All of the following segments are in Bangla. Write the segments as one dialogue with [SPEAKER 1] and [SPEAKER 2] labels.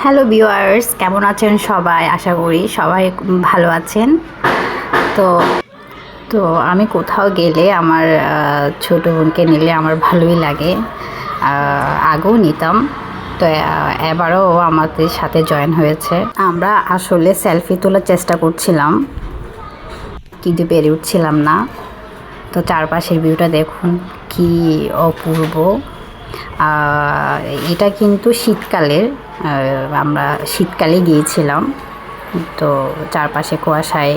[SPEAKER 1] হ্যালো ভিউয়ার্স, কেমন আছেন সবাই? আশা করি সবাই ভালো আছেন। তো তো আমি কোথাও গেলে আমার ছোটো বোনকে নিলে আমার ভালোই লাগে। আগেও নিতাম, তো এবারও ও আমাদের সাথে জয়েন হয়েছে। আমরা আসলে সেলফি তোলার চেষ্টা করছিলাম, কিন্তু পেরে উঠছিলাম না। তো চারপাশের ভিউটা দেখুন, কি অপূর্ব। এটা কিন্তু শীতকালের, আমরা শীতকালে গিয়েছিলাম। তো চারপাশে কুয়াশায়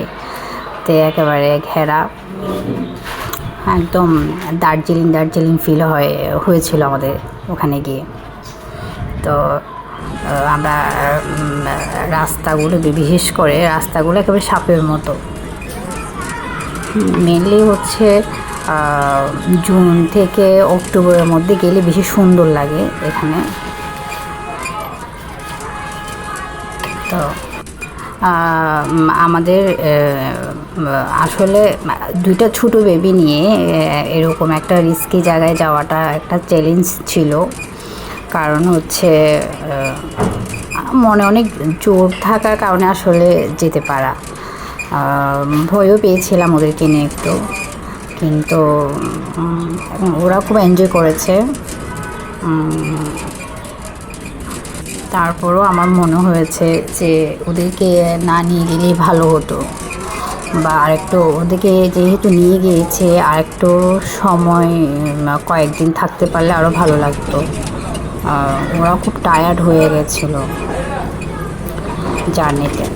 [SPEAKER 1] একেবারে ঘেরা, একদম দার্জিলিং দার্জিলিং ফিল হয়েছিল আমাদের ওখানে গিয়ে। তো আমরা রাস্তাগুলো, বিশেষ করে রাস্তাগুলো একেবারে সাপের মতো। মেনলি হচ্ছে জুন থেকে অক্টোবরের মধ্যে গেলে বেশি সুন্দর লাগে এখানে। তো আমাদের আসলে দুইটা ছোটো বেবি নিয়ে এরকম একটা রিস্কি জায়গায় যাওয়াটা একটা চ্যালেঞ্জ ছিল। কারণ হচ্ছে মনে অনেক জোর থাকার কারণে আসলে যেতে পারা। ভয়ও পেয়েছিলাম ওদেরকে নিয়ে একটু, কিন্তু ওরা খুব এনজয় করেছে। তারপরও আমার মনে হয়েছে যে ওদেরকে না নিয়ে গেলেই ভালো হতো, বা আরেকটু ওদেরকে যেহেতু নিয়ে গিয়েছে আরেকটু সময় কয়েকদিন থাকতে পারলে আরও ভালো লাগতো। ওরা খুব টায়ার্ড হয়ে গেছিলো জার্নিতে।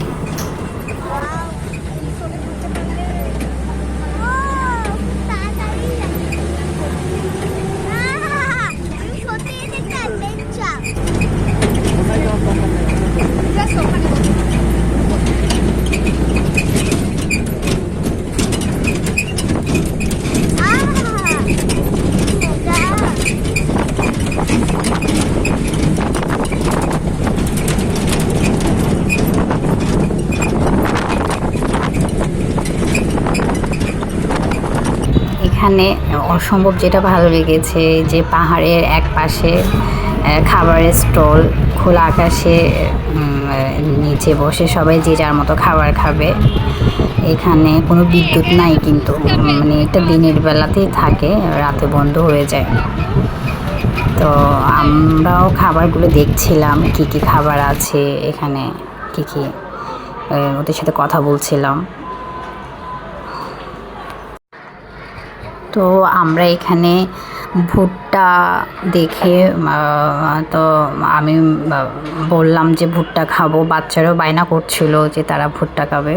[SPEAKER 1] এখানে অসম্ভব যেটা ভালো লেগেছে, যে পাহাড়ের এক পাশে খাবারের স্টল, খোলা আকাশে নিচে বসে সবাই যে যার মতো খাবার খাবে। এখানে কোনো বিদ্যুৎ নাই, কিন্তু মানে এটা দিনের বেলাতেই থাকে, রাতে বন্ধ হয়ে যায়। তো আমরাও খাবারগুলো দেখছিলাম, কি কি খাবার আছে এখানে, কি কি, ওদের সাথে কথা বলছিলাম। তো আমরা এখানে ভুট্টা দেখে, তো আমি বললাম যে ভুট্টা খাবো। বাচ্চারাও বায়না করছিল যে তারা ভুট্টা খাবে,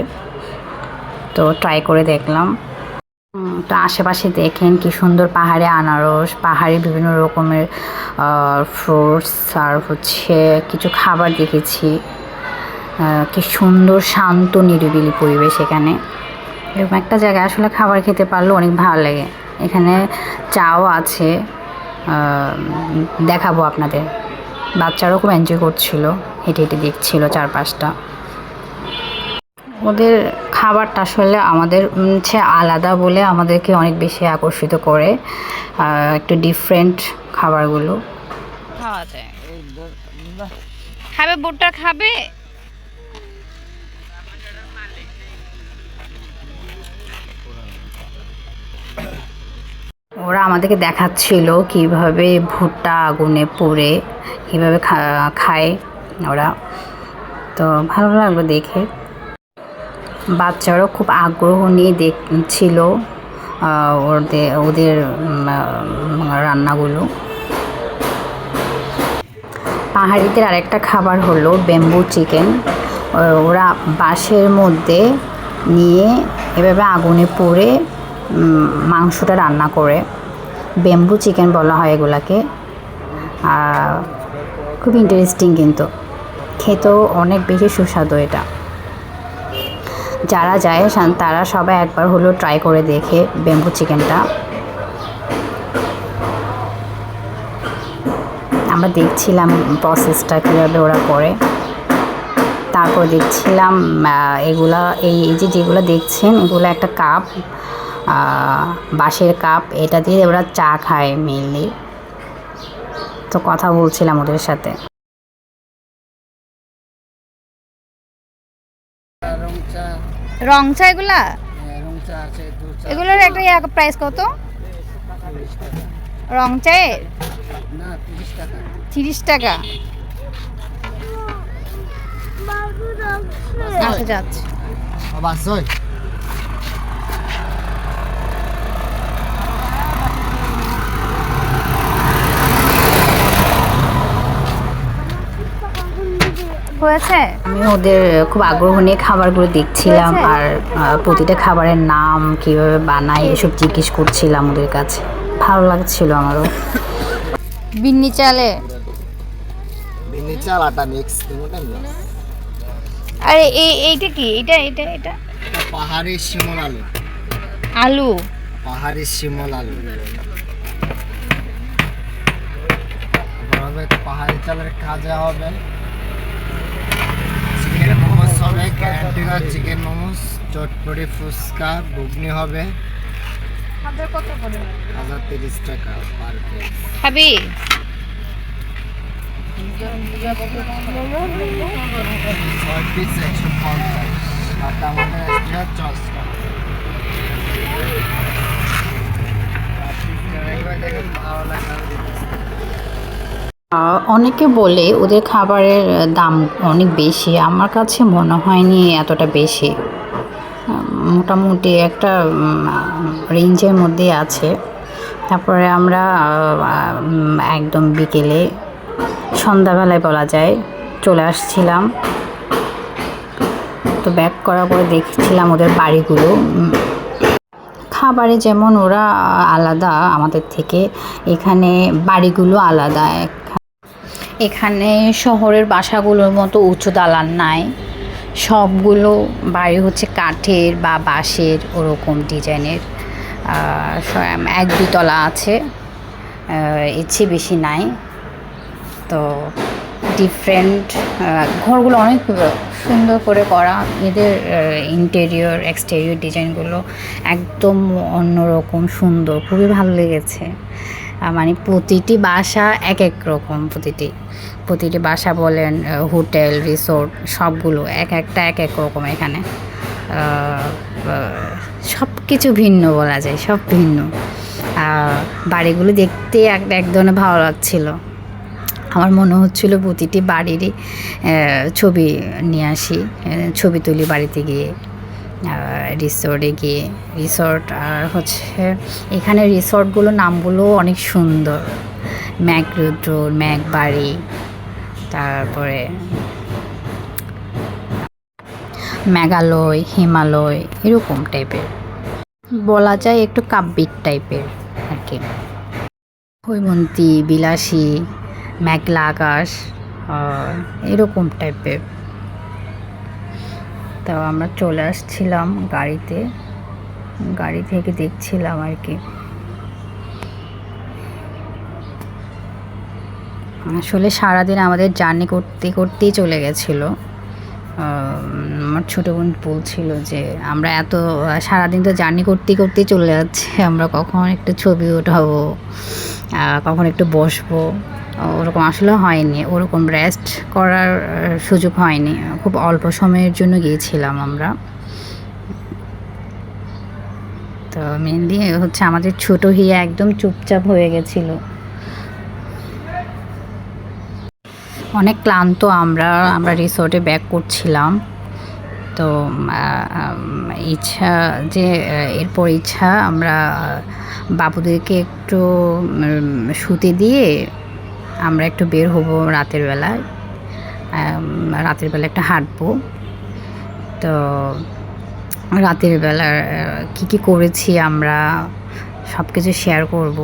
[SPEAKER 1] তো ট্রাই করে দেখলাম। তো আশেপাশে দেখেন কি সুন্দর পাহাড়ে আনারস, পাহাড়ে বিভিন্ন রকমের ফ্রুটস, আর হচ্ছে কিছু খাবার দেখেছি। কি সুন্দর শান্ত নিরিবিলি পরিবেশ এখানে। এরকম একটা জায়গায় আসলে খাবার খেতে পারলেও অনেক ভালো লাগে। এখানে চাও আছে, দেখাবো আপনাদের। বাচ্চারাও খুব এনজয় করছিল, হেঁটে হেঁটে দেখছিল চারপাশটা। ওদের খাবারটা আসলে আমাদের হচ্ছে আলাদা বলে আমাদেরকে অনেক বেশি আকর্ষিত করে, একটু ডিফারেন্ট খাবারগুলো খাওয়া যায়। খাবে ভুট্টা খাবে। ওরা আমাদেরকে দেখাচ্ছিল কিভাবে ভুট্টা আগুনে পুড়ে কীভাবে খায় ওরা। তো ভালো লাগলো দেখে। বাচ্চারাও খুব আগ্রহ নিয়ে দেখছিল ওদের রান্নাগুলো। পাহাড়িদের আরেকটা খাবার হলো ব্যাম্বু চিকেন। ওরা বাঁশের মধ্যে নিয়ে এভাবে আগুনে পুড়ে মাংসটা রান্না করে, ব্যাম্বু চিকেন বলা হয় এগুলাকে। খুব ইন্টারেস্টিং, কিন্তু খেতেও অনেক বেশি সুস্বাদু এটা। যারা যায় তারা সবাই একবার হলেও ট্রাই করে দেখে ব্যাম্বু চিকেনটা। আমরা দেখছিলাম প্রসেসটা কীভাবে ওরা করে। তারপর দেখছিলাম এগুলা, এই যে যেগুলো দেখছেন এগুলো একটা কাপ, বাঁশের কাপ, এটা দিয়ে ওরা চা খায় মেনলি। তো কথা বলছিলাম ওদের সাথে। রং চা এগুলা?
[SPEAKER 2] রং চা আছে,
[SPEAKER 1] এগুলোর একটা প্রাইস কত? রং চায়ের
[SPEAKER 2] না 30 টাকা।
[SPEAKER 1] 30 টাকা। আচ্ছা যাচ্ছে।
[SPEAKER 2] অবশ্যই।
[SPEAKER 1] হয়েছে। আমি ওদের খুব আগ্রহ নিয়ে খাবারগুলো দেখছিলাম আর প্রতিটা খাবারের নাম কিভাবে বানাই এসব জিজ্ঞেস করছিলাম ওদের কাছে। ভালো লাগছিল আমারও। বিন্নি চাল
[SPEAKER 2] আটা মিক্স দুটোটা মিক্স।
[SPEAKER 1] আরে এইটা কি? এটা
[SPEAKER 2] পাহাড়ি শিমল আলু।
[SPEAKER 1] আলু?
[SPEAKER 2] পাহাড়ি শিমল আলু। হবে পাহাড়ি চালের খাজা হবে, চিকেন মোমোস হবে, ক্যান্টিনা চিকেন মোমোস, চটপটি ফুচকা, ঘুগনি হবে।
[SPEAKER 1] কত করে?
[SPEAKER 2] 30 টাকা পার পিস।
[SPEAKER 1] খাবি?
[SPEAKER 2] 6 পিস 150। আর তার মধ্যে এক্সট্রা চস।
[SPEAKER 1] অনেকে বলে ওদের খাবারের দাম অনেক বেশি, আমার কাছে মনে হয়নি এতটা বেশি। মোটামুটি একটা রেঞ্জের মধ্যে আছে। তারপরে আমরা একদম বিকেলে সন্ধ্যাবেলায় বলা যায় চলে আসছিলাম। তো ব্যাক করার পরে দেখছিলাম ওদের বাড়িগুলো। খাবারে যেমন ওরা আলাদা আমাদের থেকে, এখানে বাড়িগুলো আলাদা। এখানে শহরের বাসাগুলোর মতো উঁচু দালান নাই, সবগুলো বাড়ি হচ্ছে কাঠের বা বাঁশের ওরকম ডিজাইনের। 1-2 তলা আছে, এর চেয়ে বেশি নাই। তো ডিফারেন্ট ঘরগুলো অনেক সুন্দর করে করা। এদের ইন্টেরিয়র এক্সটেরিয়র ডিজাইনগুলো একদম অন্যরকম সুন্দর, খুবই ভালো লেগেছে। মানে প্রতিটি বাসা এক এক রকম, প্রতিটি বাসা বলেন, হোটেল, রিসোর্ট সবগুলো এক এক রকম। এখানে সব কিছু ভিন্ন বলা যায়, সব ভিন্ন। বাড়িগুলো দেখতে এক ধরনের ভালো লাগছিল। আমার মনে হচ্ছিলো প্রতিটি বাড়িরই ছবি নিয়ে আসি, ছবি তুলি বাড়িতে গিয়ে, রিসোর্টে গিয়ে। রিসোর্ট আর হচ্ছে এখানে রিসোর্টগুলোর নামগুলো অনেক সুন্দর, ম্যাকরুদ্র, ম্যাকবাড়ি, তারপরে মেঘালয়, হিমালয় এরকম টাইপের বলা যায়, একটু কাব্যিক টাইপের আর কি। হৈমন্তী, বিলাসী, মেঘলা আকাশ এরকম টাইপের। তো আমরা চলে আসছিলাম গাড়ি থেকে দেখছিলাম আর কি। আসলে সারাদিন আমাদের জার্নি করতেই চলে গেছিলো। আমার ছোটো বোন বলছিল যে আমরা এত সারাদিন তো জার্নি করতেই চলে যাচ্ছে, আমরা কখন একটু ছবি ওঠাবো, কখন একটু বসবো, ওরকম আসলে হয়নি। ওরকম রেস্ট করার সুযোগ হয়নি। খুব অল্প সময়ের জন্য গিয়েছিলাম আমরা। তো মেনলি হচ্ছে আমাদের ছোটো হিয়া একদম চুপচাপ হয়ে গেছিলো। অনেক ক্লান্ত আমরা রিসোর্টে ব্যাক করছিলাম। তো ইচ্ছা আমরা বাবুদেরকে একটু শুতে দিয়ে আমরা একটু বের হব রাতের বেলা একটু হাঁটবো। তো রাতের বেলা কী করেছি আমরা সব কিছু শেয়ার করব।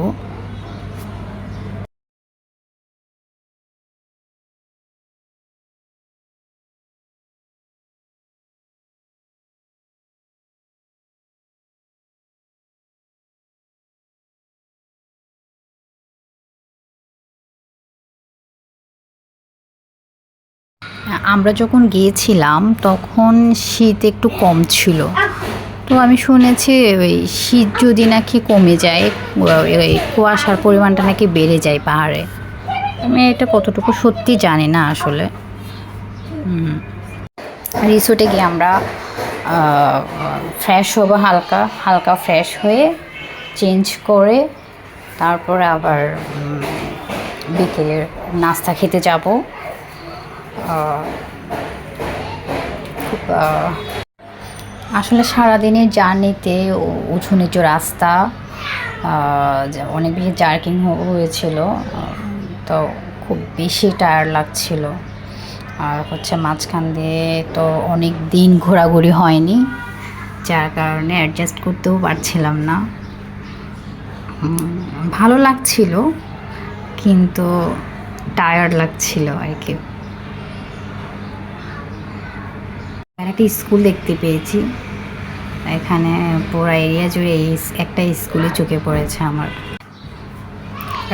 [SPEAKER 1] আমরা যখন গিয়েছিলাম তখন শীত একটু কম ছিল। তো আমি শুনেছি ওই শীত যদি নাকি কমে যায়, ওই কুয়াশার পরিমাণটা নাকি বেড়ে যায় পাহাড়ে। আমি এটা কতটুকু সত্যি জানি না আসলে। রিসোর্টে গিয়ে আমরা ফ্রেশ হবো, হালকা হালকা ফ্রেশ হয়ে চেঞ্জ করে তারপরে আবার বিকেলের নাস্তা খেতে যাব। আসলে সারাদিনের জার্নিতে উঁচু নিচু রাস্তা, অনেক বেশি জার্কিং হয়েছিল, তো খুব বেশি টায়ার্ড লাগছিল। আর হচ্ছে মাঝখান দিয়ে তো অনেক দিন ঘোরাঘুরি হয়নি, যার কারণে অ্যাডজাস্ট করতেও পারছিলাম না। ভালো লাগছিল কিন্তু টায়ার্ড লাগছিল আর কি। একটা স্কুল দেখতে পেয়েছি এখানে, পুরো এরিয়া জুড়ে একটা স্কুলে চোখে পড়েছে আমার।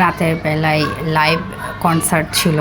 [SPEAKER 1] রাতের বেলায় লাইভ কনসার্ট ছিল।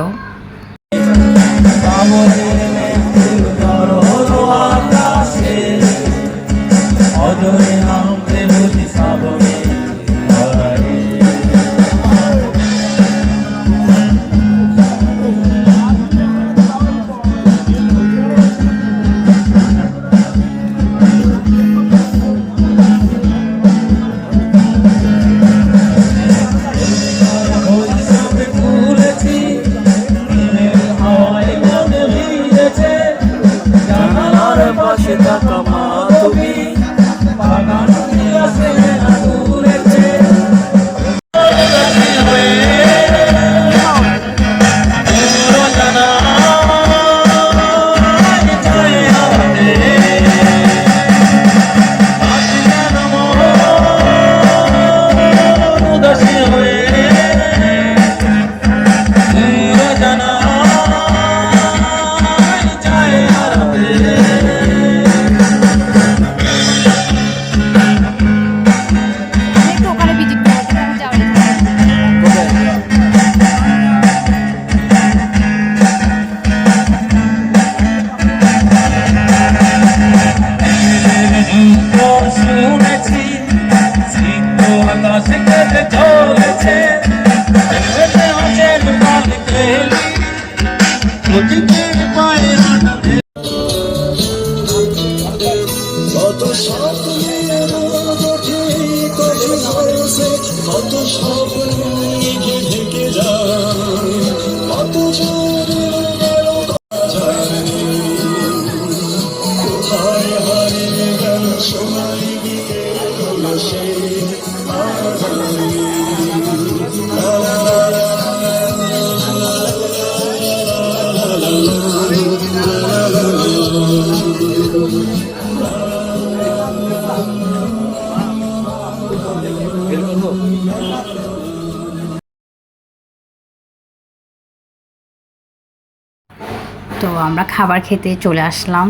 [SPEAKER 1] তো আমরা খাবার খেতে চলে আসলাম।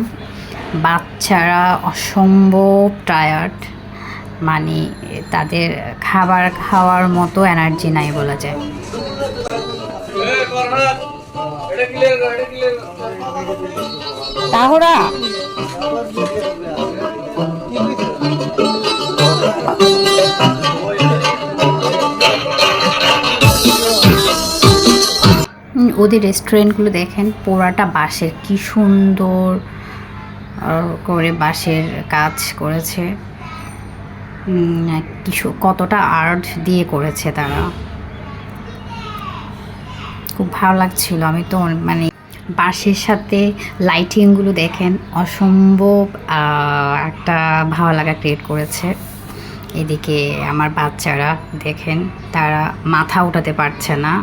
[SPEAKER 1] বাচ্চারা অসম্ভব টায়ার্ড, মানে তাদের খাবার খাওয়ার মতো এনার্জি নাই বলা যায়। তাহরা ওদের রেস্টুরেন্টগুলো দেখেন, পোড়াটা বাঁশের, কি সুন্দর করে বাঁশের কাজ করেছে, কিছু কতটা আর্ট দিয়ে করেছে তারা, খুব ভালো লাগছিল। আমি তো মানে বাঁশের সাথে লাইটিংগুলো দেখেন, অসম্ভব একটা ভালো লাগা ক্রিয়েট করেছে। এদিকে আমার বাচ্চারা দেখেন, তারা মাথা উঠাতে পারছে না,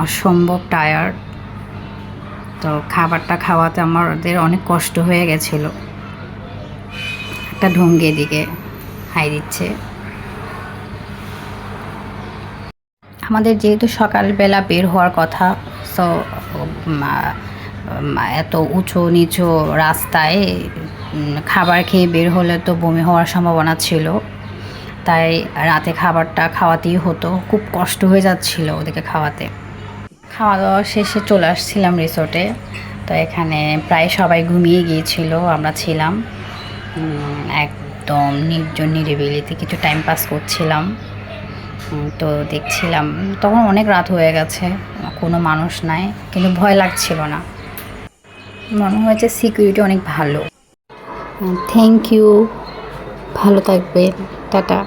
[SPEAKER 1] অসম্ভব টায়ার্ড। তো খাবারটা খাওয়াতে আমাদের অনেক কষ্ট হয়ে গেছিল। একটা ঢঙ্গি এদিকে হাই দিচ্ছে। আমাদের যেহেতু সকালবেলা বের হওয়ার কথা, সো এত উঁচু নিচু রাস্তায় খাবার খেয়ে বের হলে তো বমি হওয়ার সম্ভাবনা ছিল, তাই রাতে খাবারটা খাওয়াতেই হতো। খুব কষ্ট হয়ে যাচ্ছিল ওদেরকে খাওয়াতে। খাওয়া দাওয়া শেষে চলে আসছিলাম রিসোর্টে। তো এখানে প্রায় সবাই ঘুমিয়ে গিয়েছিল, আমরা ছিলাম একদম নির্জন নিরিবিলিতে কিছু টাইম পাস করছিলাম। তো দেখছিলাম, তখন অনেক রাত হয়ে গেছে, কোনো মানুষ নাই, কিন্তু ভয় লাগছিল না, মনে হয়েছে সিকিউরিটি অনেক ভালো। থ্যাংক ইউ, ভালো থাকবেন, টাটা।